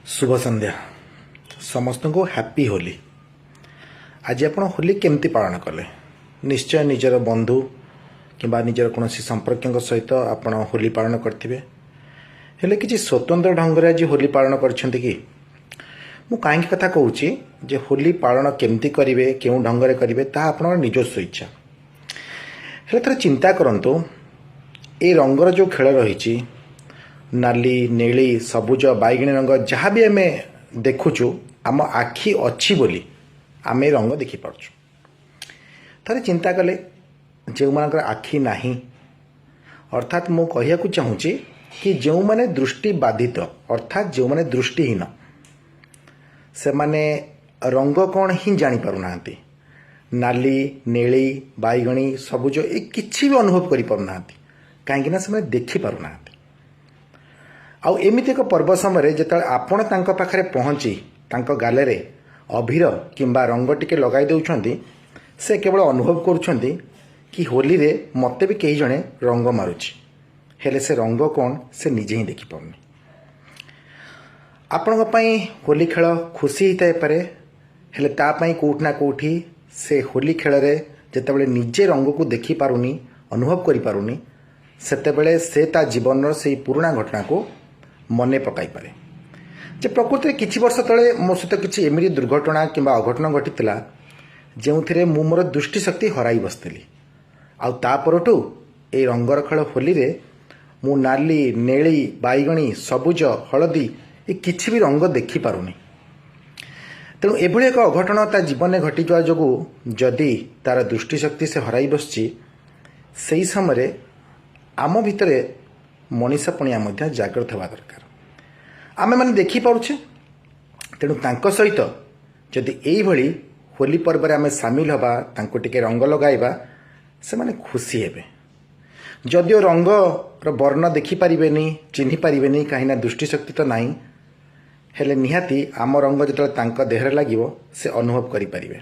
शुभ संध्या समस्त को हैप्पी होली। आज आप होली केमती पालन कले? निश्चय निजर बंधु कि निजर कौन संपर्क सहित आप होली पालन करेंगे। हेले किसी स्वतंत्र ढंग से आज होली पालन कर कहीं कथा कहूँ होली पालन केमती करेंगे क्यों ढंग से करेंगे ता आप निजस्व इच्छा। हेले थोड़ा चिंता करंतु ए रंगर जो खेल रही नाली नीली सबुज बैगणी रंग जहाँ भी आम देखुचु आम आखि अच्छी बोली आम रंग देखिपुँ। थे चिंता कले जो मानकर आखि नहीं अर्थात मु कहया चाहूँगी कि जो माने दृष्टि बाधित अर्थात जो माने दृष्टिहीन से माने रंग कौन ही जानी पारु नांती। नाली नीली बैगणी सबुज ये किसी भी अनुभव करि पारु नांती कहीं से देखि पारु नांती। आउ एमिति एक पर्व समय जिते आपण तांको पाखरे पहुँची तांको गाले अभीर किंबा रंग टिके लगाई दौरान से केवल अनुभव करुँच कि होली रे मते भी कई जने रंग मारुची हेले से रंग कौन से निजे ही देखि पाउनी। आपण होली खेल खुशी होता पारे हेले तापाई कोठना कोठी से होली खेल रे जेतेबेले निजे रंग को देखि पारुनी अनुभव करि पारुनी सेतेबेले से ता जीवन से पुराना घटना को मने पकाई पारे। जे प्रकृति किछि वर्ष तले मो सहित किछि एमिरी दुर्घटना किंबा अघटना घटितला जो मु मोर दृष्टि शक्ति हराई बसली। आउ ता परठू ए रंगर खेल होली रे मु नाली नेली बैगणी सबुज हलदी ये किछि भी रंग देखि पारुनी। तेणु एभली एक अघटना ता जीवन में घटी जावा जोगु जदि तार दृष्टि शक्ति से हराई बसची सही समय आम भितरे मनीषपणिया मध्य जागृत हवा दरकार। आमे माने देखि पारुछे तेणु तांको सहित जदि एई भली होली पर्व रे आमे शामिल हवा तांको टिके रंग लगाइबा से माने खुशी हेबे। जदिओ रंग रो वर्ण देखि पारिबेनी चिन्हि पारिबेनी कहीं दृष्टिशक्ति तो नहीं हेले निहाती आम रंग जो तांको देहरे लागिवो से अनुभव करि पारिबे।